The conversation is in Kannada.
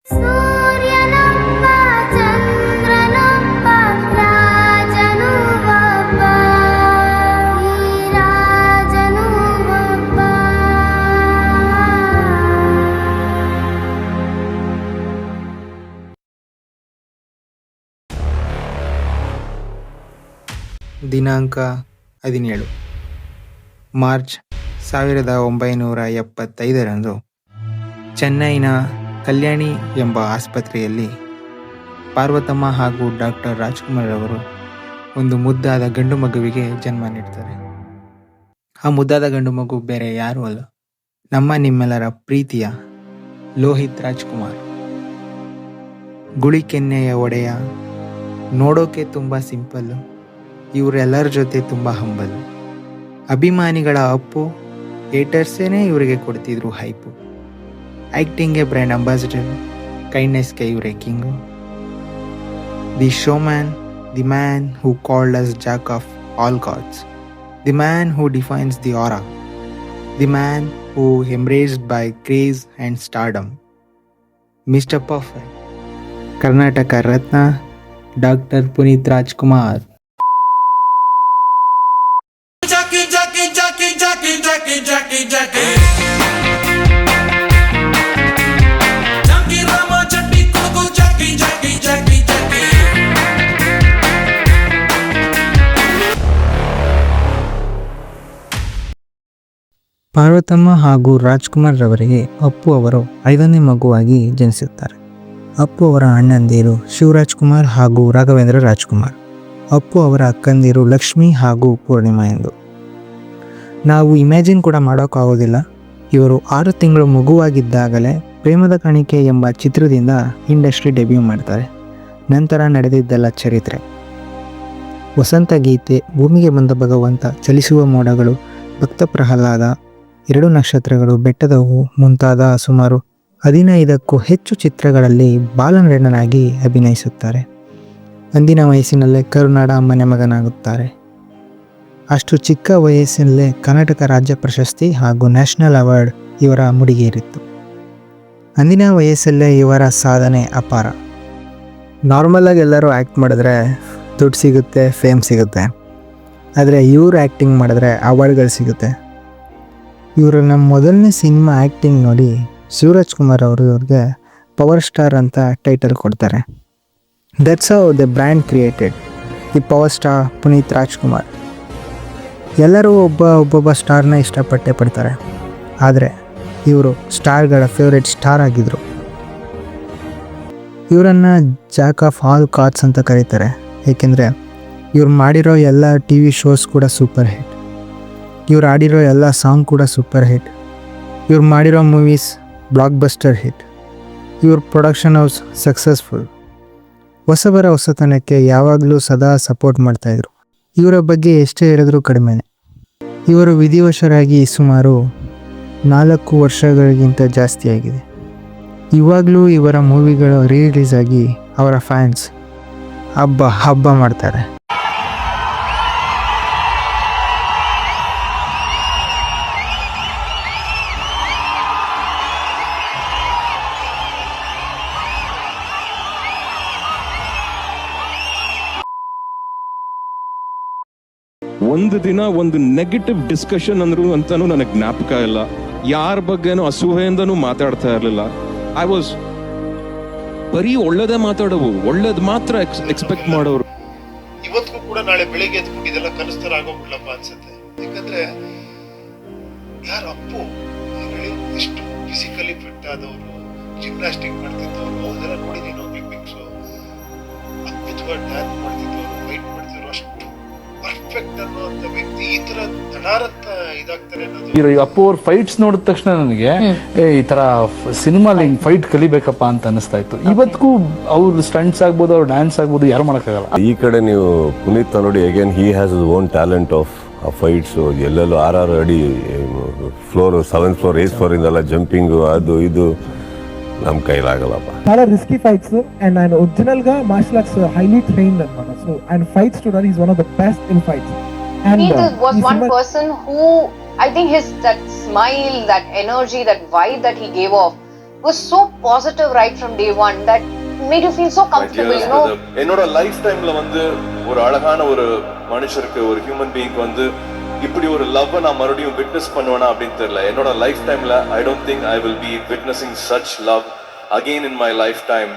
ಸೂರ್ಯನೊಬ್ಬ ಚಂದ್ರನೊಬ್ಬ ರಾಜನು ಒಬ್ಬ ಈ ರಾಜನು ಒಬ್ಬ. ದಿನಾಂಕ 17 ಮಾರ್ಚ್ 1975 ಚೆನ್ನೈನ ಕಲ್ಯಾಣಿ ಎಂಬ ಆಸ್ಪತ್ರೆಯಲ್ಲಿ ಪಾರ್ವತಮ್ಮ ಹಾಗೂ ಡಾಕ್ಟರ್ ರಾಜ್ಕುಮಾರ್ ಅವರು ಒಂದು ಮುದ್ದಾದ ಗಂಡು ಮಗುವಿಗೆ ಜನ್ಮ ನೀಡ್ತಾರೆ. ಆ ಮುದ್ದಾದ ಗಂಡು ಮಗು ಬೇರೆ ಯಾರೂ ಅಲ್ಲ, ನಮ್ಮ ನಿಮ್ಮೆಲ್ಲರ ಪ್ರೀತಿಯ ಲೋಹಿತ್ ರಾಜ್ಕುಮಾರ್. ಗುಳಿಕೆನ್ನೆಯ ಒಡೆಯ, ನೋಡೋಕೆ ತುಂಬ ಸಿಂಪಲ್ಲು, ಇವರೆಲ್ಲರ ಜೊತೆ ತುಂಬ ಹಂಬಲು. ಅಭಿಮಾನಿಗಳ ಅಪ್ಪು, ಏಟರ್ಸೇನೆ ಇವರಿಗೆ ಕೊಡ್ತಿದ್ರು ಹೈಪು. ಆ್ಯಕ್ಟಿಂಗ್ಗೆ ಬ್ರ್ಯಾಂಡ್ ಅಂಬಾಸಿಡರ್, ಕೈಂಡ್ನೆಸ್ಗೆ ಇವರೇ king. The showman, the man who called as jack of all gods, the man who defines the aura, the man who embraced by craze and stardom, Mister Perfect, Karnataka Ratna doctor Puneeth Rajkumar. Parvathamma ಹಾಗೂ ರಾಜ್ಕುಮಾರ್ ರವರಿಗೆ ಅಪ್ಪು ಅವರು 5ನೇ ಮಗುವಾಗಿ ಜನಿಸುತ್ತಾರೆ. ಅಪ್ಪು ಅವರ ಅಣ್ಣಂದಿರು ಶಿವರಾಜ್ ಕುಮಾರ್ ಹಾಗೂ ರಾಘವೇಂದ್ರ ರಾಜ್ಕುಮಾರ್. ಅಪ್ಪು ಅವರ ಅಕ್ಕಂದಿರು ಲಕ್ಷ್ಮಿ ಹಾಗೂ ಪೂರ್ಣಿಮಾ ಎಂದು. ನಾವು ಇಮ್ಯಾಜಿನ್ ಕೂಡ ಮಾಡೋಕ್ಕಾಗೋದಿಲ್ಲ. ಇವರು 6 ತಿಂಗಳು ಮಗುವಾಗಿದ್ದಾಗಲೇ ಪ್ರೇಮದ ಕಾಣಿಕೆ ಎಂಬ ಚಿತ್ರದಿಂದ ಇಂಡಸ್ಟ್ರಿ ಡೆಬ್ಯೂ ಮಾಡ್ತಾರೆ. ನಂತರ ನಡೆದಿದ್ದೆಲ್ಲ ಚರಿತ್ರೆ. ವಸಂತ ಗೀತೆ, ಭೂಮಿಗೆ ಬಂದ ಭಗವಂತ, ಚಲಿಸುವ ಮೋಡಗಳು, ಭಕ್ತ ಪ್ರಹ್ಲಾದ, 2 ನಕ್ಷತ್ರಗಳು, ಬೆಟ್ಟದ ಹೂ ಮುಂತಾದ ಸುಮಾರು 15ಕ್ಕೂ ಹೆಚ್ಚು ಚಿತ್ರಗಳಲ್ಲಿ ಬಾಲನಟನಾಗಿ ಅಭಿನಯಿಸುತ್ತಾರೆ. ಅಂದಿನ ವಯಸ್ಸಿನಲ್ಲೇ ಕರುನಾಡ ಮನೆ ಮಗನಾಗುತ್ತಾರೆ. ಅಷ್ಟು ಚಿಕ್ಕ ವಯಸ್ಸಿನಲ್ಲೇ ಕರ್ನಾಟಕ ರಾಜ್ಯ ಪ್ರಶಸ್ತಿ ಹಾಗೂ ನ್ಯಾಷನಲ್ ಅವಾರ್ಡ್ ಇವರ ಮುಡಿಗೇರಿತ್ತು. ಅಂದಿನ ವಯಸ್ಸಲ್ಲೇ ಇವರ ಸಾಧನೆ ಅಪಾರ. ನಾರ್ಮಲಾಗಿ ಎಲ್ಲರೂ ಆ್ಯಕ್ಟ್ ಮಾಡಿದ್ರೆ ದುಡ್ಡು ಸಿಗುತ್ತೆ, ಫೇಮ್ ಸಿಗುತ್ತೆ. ಆದರೆ ಇವರು ಆ್ಯಕ್ಟಿಂಗ್ ಮಾಡಿದ್ರೆ ಅವಾರ್ಡ್ಗಳು ಸಿಗುತ್ತೆ. ಇವರು ನಮ್ಮ ಮೊದಲನೇ ಸಿನಿಮಾ ಆ್ಯಕ್ಟಿಂಗ್ ನೋಡಿ ಶಿವರಾಜ್ ಕುಮಾರ್ ಅವರು ಇವ್ರಿಗೆ ಪವರ್ ಸ್ಟಾರ್ ಅಂತ ಟೈಟಲ್ ಕೊಡ್ತಾರೆ. That's how the brand created the power star Puneeth Rajkumar. ಎಲ್ಲರೂ ಒಬ್ಬೊಬ್ಬ ಸ್ಟಾರ್ನ ಇಷ್ಟಪಟ್ಟೇ ಪಡ್ತಾರೆ. ಆದರೆ ಇವರು ಸ್ಟಾರ್ಗಳ ಫೇವ್ರೆಟ್ ಸ್ಟಾರ್ ಆಗಿದ್ದರು. ಇವರನ್ನು ಜಾಕ್ ಆಫ್ ಆಲ್ ಗಾಡ್ಸ್ ಅಂತ ಕರೀತಾರೆ. ಏಕೆಂದರೆ ಇವ್ರು ಮಾಡಿರೋ ಎಲ್ಲ ಟಿ ವಿ ಶೋಸ್ ಕೂಡ ಸೂಪರ್ ಹಿಟ್. ಇವ್ರು ಆಡಿರೋ ಎಲ್ಲ ಸಾಂಗ್ ಕೂಡ ಸೂಪರ್ ಹಿಟ್. ಇವ್ರು ಮಾಡಿರೋ ಮೂವೀಸ್ ಬ್ಲಾಕ್ ಬಸ್ಟರ್ ಹಿಟ್. ಇವ್ರ ಪ್ರೊಡಕ್ಷನ್ ಹೌಸ್ ಸಕ್ಸಸ್ಫುಲ್. ಹೊಸಬರ ಹೊಸತನಕ್ಕೆ ಯಾವಾಗಲೂ ಸದಾ ಸಪೋರ್ಟ್ ಮಾಡ್ತಾಯಿದ್ರು. ಇವರ ಬಗ್ಗೆ ಎಷ್ಟೇ ಹೇಳಿದ್ರೂ ಕಡಿಮೆನೆ. ಇವರು ವಿಧಿವಶರಾಗಿ ಸುಮಾರು 4 ವರ್ಷಗಳಿಗಿಂತ ಜಾಸ್ತಿ ಆಗಿದೆ. ಇವಾಗಲೂ ಇವರ ಮೂವಿಗಳು ರಿಲೀಸ್ ಆಗಿ ಅವರ ಫ್ಯಾನ್ಸ್ ಹಬ್ಬ ಮಾಡ್ತಾರೆ. ಒಂದು ದಿನ ಒಂದು ನೆಗೆಟಿವ್ ಡಿಸ್ಕಷನ್ ಅಂತಾನು ನನಗೆ ಜ್ಞಾಪಕ ಇಲ್ಲ. ಯಾರ ಬಗ್ಗೆನೂ ಅಸೂಹೆಯಿಂದನೂ ಮಾತಾಡ್ತಾ ಇರಲಿಲ್ಲ. ಐ ವಾಸ್ ಬರೀ ಒಳ್ಳೇದೇ ಮಾತಾಡೋವು, ಒಳ್ಳೇದು ಮಾತ್ರ ಎಕ್ಸ್ಪೆಕ್ಟ್ ಮಾಡೋರು. ಇವತ್ತಿಗೂ ಕೂಡ ನಾಳೆ ಬೆಳಿಗ್ಗೆ ಎದ್ಬಿಟ್ಟು ಇದೆಲ್ಲ ಕನಸ್ತರ ಆಗೋಗ್ಬಿಡ್ಲಪ್ಪ ಅನ್ಸುತ್ತೆ. ಯಾಕಂದ್ರೆ ಯಾರು ಅಪ್ಪು ಹೇಳಿ ಎಷ್ಟು ಫಿಸಿಕಲಿ ಫಿಟ್ ಆದವರು, ಜಿಮ್ನಾಸ್ಟಿಕ್ ಮಾಡ್ತಿದ್ದವರು, ಅವನ್ನೆಲ್ಲ ನೋಡಿದೀನಿ ನಾವು ಪಿಕ್ಸ್. ಅದ್ಭುತವಾಗಿ ಡ್ಯಾನ್ಸ್ ಮಾಡ್ತಿದ್ದವರು, ಫೈಟ್ ಮಾಡ್ತಿದ್ರು. ಅಷ್ಟು ಪರ್ಫೆಕ್ಟ್ ಅನ್ನೋಂಥ ವ್ಯಕ್ತಿ ಈ ತರ ದಡಾರಂತ ಇದಾಗ್ತಾರೆ ಅನ್ನೋದು. ಅಪ್ಪು ಅವ್ರ ಫೈಟ್ಸ್ ನೋಡಿದ ತಕ್ಷಣ ನನಗೆ ಈ ತರ ಸಿನಿಮಾಲಿ ಫೈಟ್ ಕಲಿಬೇಕಪ್ಪ ಅಂತ ಅನಿಸ್ತಾ ಇತ್ತು. ಇವತ್ತಿಗೂ ಅವ್ರ ಸ್ಟಂಟ್ಸ್ ಆಗ್ಬೋದು, ಅವ್ರ ಡ್ಯಾನ್ಸ್ ಆಗ್ಬೋದು, ಯಾರು ಮಾಡೋಕ್ಕಾಗಲ್ಲ. ಈ ಕಡೆ ನೀವು ಪುನೀತ್ ನೋಡಿ, again he has his own talent of fights. ಎಲ್ಲೆಲ್ಲೋ 6 ಅಡಿ floor, 7th floor, 8th floor ಇಂದೆಲ್ಲ ಜಂಪಿಂಗು, ಅದು ಇದು ನಮ್ಮ ಕೈಲಾಗಲ್ಲಪ್ಪ. చాలా రిస్కీ ఫైట్స్ అండ్ ఆయన ఒరిజినల్ గా మార్షల్ ఆర్ట్స్ హైలీ ట్రైన్డ్ అన్నమాట. So and fights to run is one of the best in fights. And he was one person who I think his that smile, that energy, that vibe that he gave off was so positive right from day one that made you feel so comfortable, you know. என்னோட லைஃப் டைம்ல வந்து ஒரு அழகான ஒரு மனுஷருக்கு, ஒரு ஹியூமன் பீயிங்க்கு வந்து இப்படி ஒரு லவ் நான் மறுபடியும் விட்னஸ் பண்ணுவேனா அப்படின்னு தெரியல. என்னோட லைஃப் டைம்ல I don't think I will be witnessing such love again in my life time.